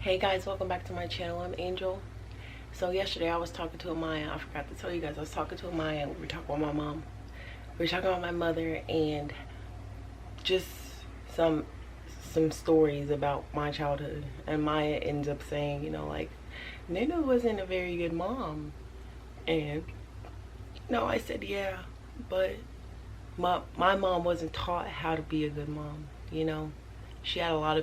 Hey guys, welcome back to my channel. I'm Angel. So yesterday I was talking to Amaya. I forgot to tell you guys I was talking to Amaya and we were talking about my mom. We were talking about my mother and just some stories about my childhood. And Maya ends up saying, like, Nina wasn't a very good mom. And I said, yeah, but my mom wasn't taught how to be a good mom. She had a lot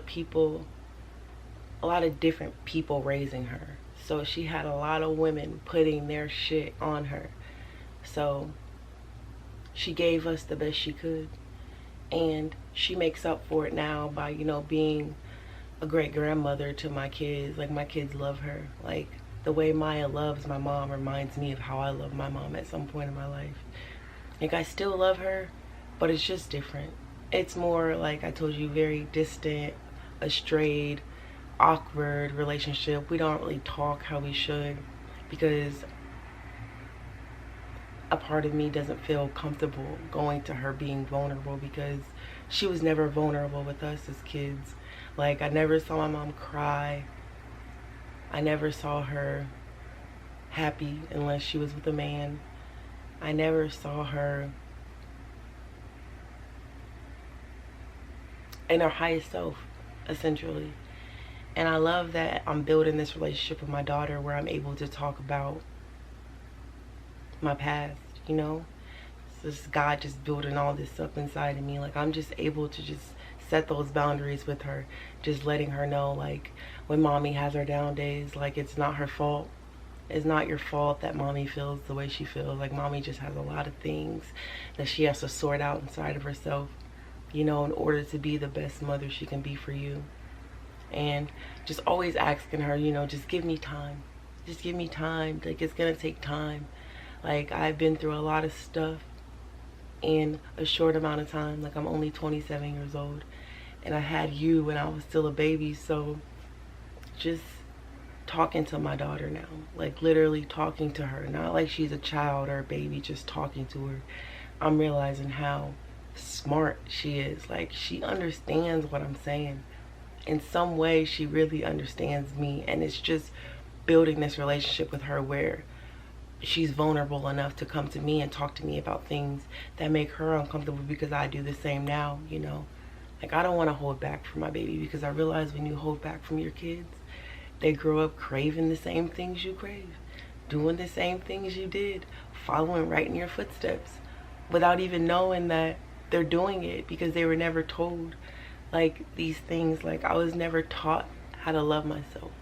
of different people raising her. So she had a lot of women putting their shit on her. So she gave us the best she could. And she makes up for it now by, being a great grandmother to my kids. Like, my kids love her. Like, the way Maya loves my mom reminds me of how I love my mom at some point in my life. Like, I still love her, but it's just different. It's more, like I told you, very distant, estrayed, awkward relationship. We don't really talk how we should because a part of me doesn't feel comfortable going to her being vulnerable because she was never vulnerable with us as kids. Like, I never saw my mom cry. I never saw her happy unless she was with a man. I never saw her in her highest self, essentially. And I love that I'm building this relationship with my daughter where I'm able to talk about my past, This God just building all this up inside of me. Like, I'm just able to just set those boundaries with her. Just letting her know, like, when mommy has her down days, like, it's not her fault. It's not your fault that mommy feels the way she feels. Like, mommy just has a lot of things that she has to sort out inside of herself, in order to be the best mother she can be for you. And just always asking her, just give me time. Just give me time. Like, it's gonna take time. Like, I've been through a lot of stuff in a short amount of time. Like, I'm only 27 years old. And I had you when I was still a baby. So just talking to my daughter now. Like, literally talking to her. Not like she's a child or a baby, just talking to her. I'm realizing how smart she is. Like, she understands what I'm saying. In some way, she really understands me, and it's just building this relationship with her where she's vulnerable enough to come to me and talk to me about things that make her uncomfortable because I do the same now. Like, I don't want to hold back from my baby because I realize when you hold back from your kids, they grow up craving the same things you crave, doing the same things you did, following right in your footsteps without even knowing that they're doing it because they were never told like these things. Like, I was never taught how to love myself.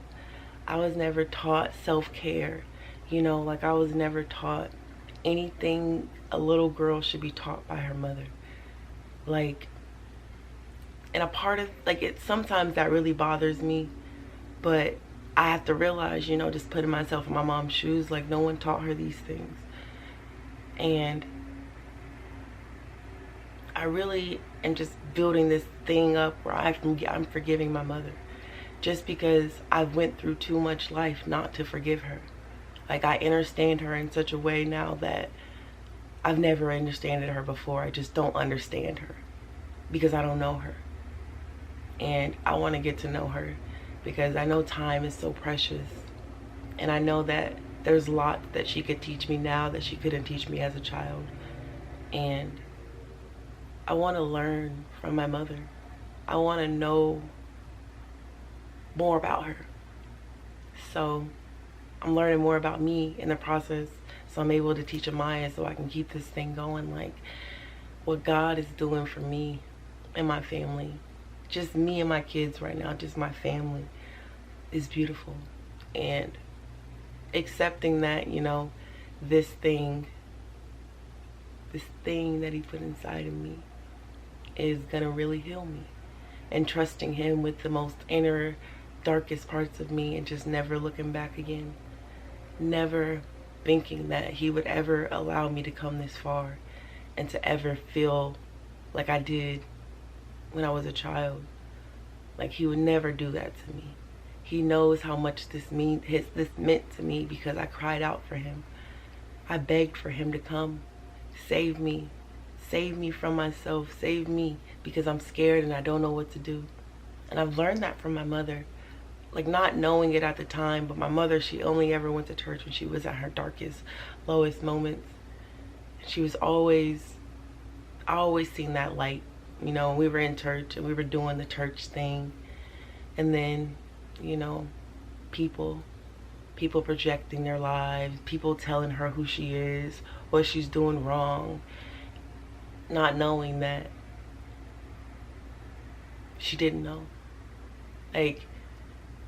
I was never taught self-care. Like, I was never taught anything a little girl should be taught by her mother. Like, and a part of, like, it sometimes that really bothers me, but I have to realize, just putting myself in my mom's shoes, like, no one taught her these things. And I really am just building this thing up where I'm forgiving my mother just because I've went through too much life not to forgive her. Like, I understand her in such a way now that I've never understood her before. I just don't understand her because I don't know her. And I want to get to know her because I know time is so precious. And I know that there's a lot that she could teach me now that she couldn't teach me as a child. And I want to learn from my mother. I want to know more about her. So I'm learning more about me in the process. So I'm able to teach Amaya so I can keep this thing going. Like, what God is doing for me and my family, just me and my kids right now, just my family, is beautiful. And accepting that, this thing that he put inside of me is gonna really heal me, and trusting him with the most inner, darkest parts of me, and just never looking back again. Never thinking that he would ever allow me to come this far and to ever feel like I did when I was a child. Like, he would never do that to me. He knows how much this meant to me because I cried out for him. I begged for him to come save me. Save me from myself. Save me because I'm scared and I don't know what to do. And I've learned that from my mother. like not knowing it at the time, but my mother, she only ever went to church when she was at her darkest, lowest moments. She was always, I always seen that light, you know. We were in church and we were doing the church thing, and then, you know, people projecting their lives, people telling her who she is, what she's doing wrong, not knowing that she didn't know. Like,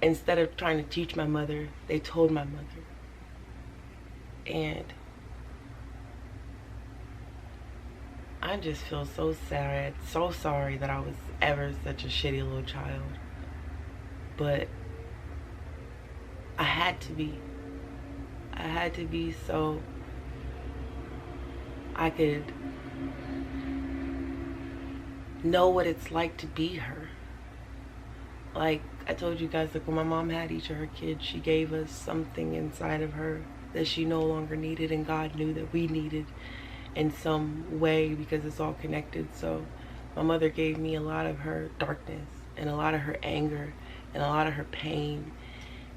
instead of trying to teach my mother, they told my mother. And I just feel so sad, so sorry that I was ever such a shitty little child. But I had to be. I had to be so I could know what it's like to be her. Like I told you guys, like when my mom had each of her kids, she gave us something inside of her that she no longer needed, and God knew that we needed in some way because it's all connected. So my mother gave me a lot of her darkness and a lot of her anger and a lot of her pain,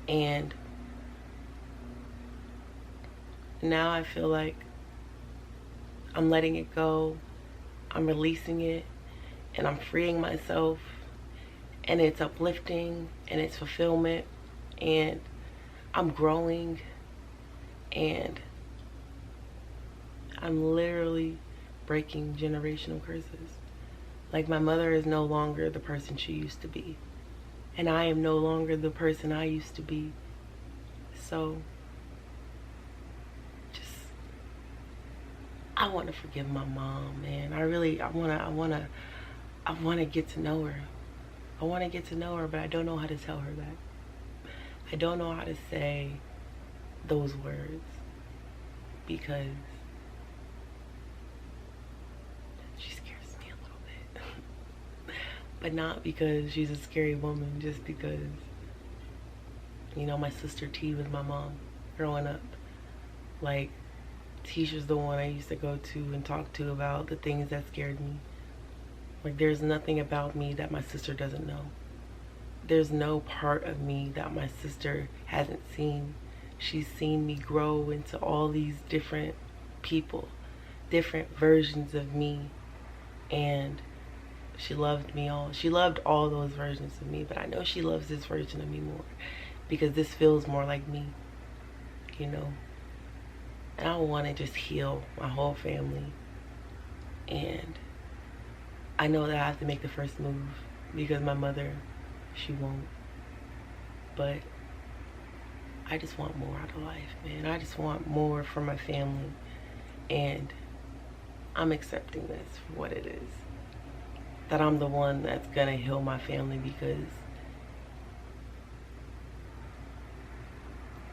and now I feel like I'm letting it go, I'm releasing it, and I'm freeing myself, and it's uplifting and it's fulfillment, and I'm growing, and I'm literally breaking generational curses. Like my mother is no longer the person she used to be, and I am no longer the person I used to be. So just, I want to forgive my mom, man. I want to get to know her. I want to get to know her, but I don't know how to tell her that. I don't know how to say those words because she scares me a little bit. But not because she's a scary woman, just because, you know, my sister T was my mom growing up. Like, Tisha's the one I used to go to and talk to about the things that scared me. Like, there's nothing about me that my sister doesn't know. There's no part of me that my sister hasn't seen. She's seen me grow into all these different people, different versions of me, and she loved me all. She loved all those versions of me, but I know she loves this version of me more because this feels more like me, you know. And I want to just heal my whole family, and I know that I have to make the first move because my mother, she won't. But I just want more out of life, man. I just want more for my family, and I'm accepting this for what it is. That I'm the one that's gonna heal my family because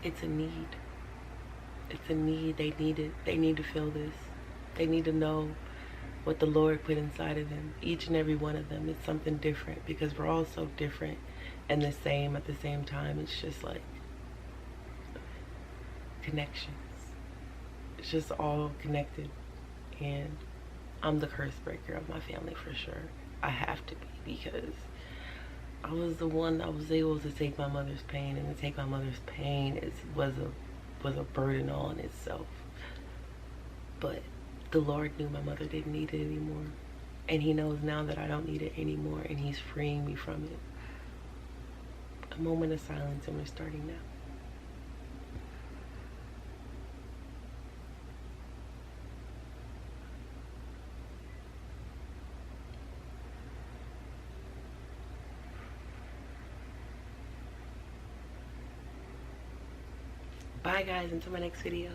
it's a need. It's a need. They need it. They need to feel this. They need to know what the Lord put inside of them. Each and every one of them is something different because we're all so different and the same at the same time. It's just like connections. It's just all connected, and I'm the curse breaker of my family for sure. I have to be because I was the one that was able to take my mother's pain, and to take my mother's pain was a burden all in itself. But the Lord knew my mother didn't need it anymore, and he knows now that I don't need it anymore, and he's freeing me from it. A moment of silence, and we're starting now. Bye guys, until my next video.